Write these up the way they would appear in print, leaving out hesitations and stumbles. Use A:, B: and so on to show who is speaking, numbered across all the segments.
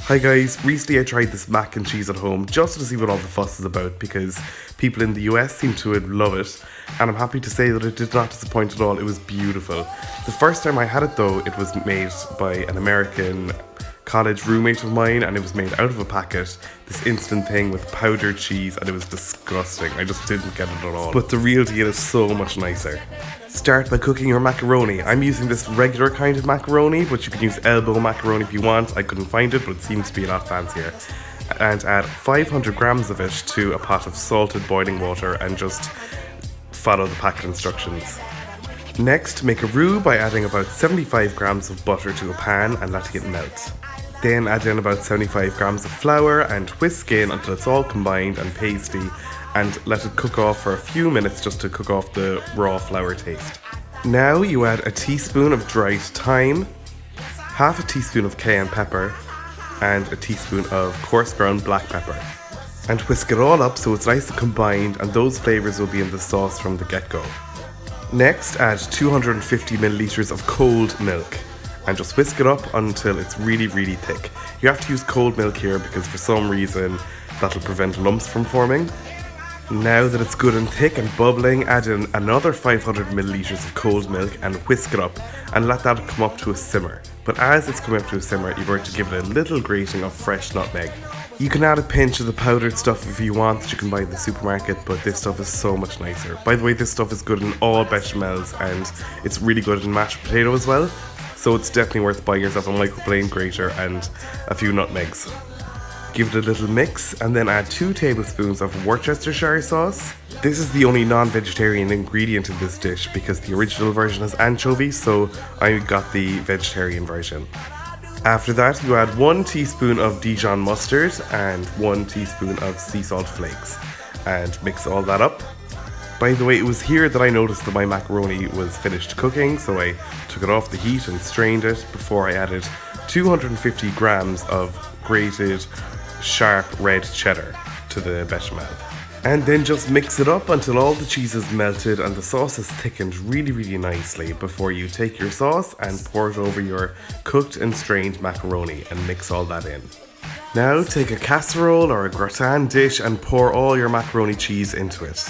A: Hi guys, recently I tried this mac and cheese at home just to see what all the fuss is about because people in the US seem to love it, and I'm happy to say that it did not disappoint at all. It was beautiful. The first time I had it though, it was made by an American college roommate of mine, and it was made out of a packet, this instant thing with powdered cheese, and it was disgusting. I just didn't get it at all. But the real deal is so much nicer. Start by cooking your macaroni. I'm using this regular kind of macaroni, but you can use elbow macaroni if you want. I couldn't find it, but it seems to be a lot fancier. And add 500 grams of it to a pot of salted boiling water and just follow the packet instructions. Next, make a roux by adding about 75 grams of butter to a pan and letting it melt. Then add in about 75 grams of flour and whisk in until it's all combined and pasty, and let it cook off for a few minutes just to cook off the raw flour taste. Now you add a teaspoon of dried thyme, half a teaspoon of cayenne pepper, and a teaspoon of coarse ground black pepper. And whisk it all up so it's nice and combined, and those flavours will be in the sauce from the get-go. Next, add 250 milliliters of cold milk and just whisk it up until it's really thick. You have to use cold milk here because for some reason that'll prevent lumps from forming. Now that it's good and thick and bubbling, add in another 500 milliliters of cold milk and whisk it up and let that come up to a simmer. But as it's coming up to a simmer, you're going to give it a little grating of fresh nutmeg. You can add a pinch of the powdered stuff if you want that you can buy in the supermarket, but this stuff is so much nicer. By the way, this stuff is good in all bechamels and it's really good in mashed potato as well. So it's definitely worth buying yourself a microplane grater and a few nutmegs. Give it a little mix and then add 2 tablespoons of Worcestershire sauce. This is the only non-vegetarian ingredient in this dish because the original version has anchovies, so I got the vegetarian version. After that, you add 1 teaspoon of Dijon mustard and 1 teaspoon of sea salt flakes and mix all that up. By the way, it was here that I noticed that my macaroni was finished cooking, so I took it off the heat and strained it before I added 250 grams of grated sharp red cheddar to the bechamel. And then just mix it up until all the cheese is melted and the sauce is thickened really nicely before you take your sauce and pour it over your cooked and strained macaroni and mix all that in. Now take a casserole or a gratin dish and pour all your macaroni cheese into it.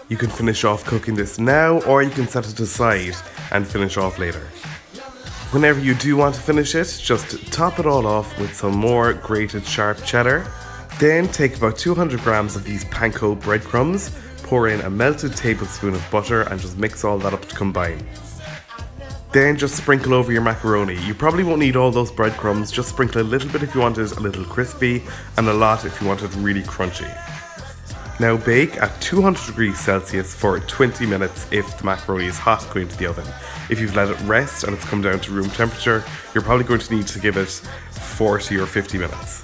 A: You can finish off cooking this now, or you can set it aside and finish off later. Whenever you do want to finish it, just top it all off with some more grated sharp cheddar. Then take about 200 grams of these panko breadcrumbs, pour in a melted tablespoon of butter and just mix all that up to combine. Then just sprinkle over your macaroni. You probably won't need all those breadcrumbs, just sprinkle a little bit if you want it a little crispy and a lot if you want it really crunchy. Now bake at 200 degrees Celsius for 20 minutes if the macaroni is hot going into the oven. If you've let it rest and it's come down to room temperature, you're probably going to need to give it 40 or 50 minutes.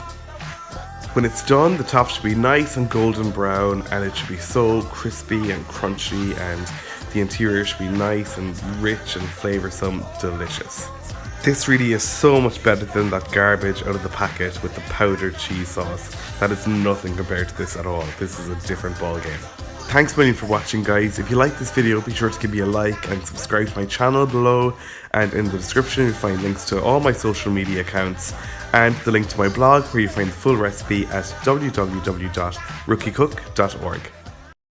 A: When it's done, the top should be nice and golden brown and it should be so crispy and crunchy, and the interior should be nice and rich and flavoursome, delicious. This really is so much better than that garbage out of the packet with the powdered cheese sauce. That is nothing compared to this at all. This is a different ballgame. Thanks a million for watching, guys. If you like this video, be sure to give me a like and subscribe to my channel below, and in the description you'll find links to all my social media accounts and the link to my blog where you find the full recipe at www.rookiecook.org.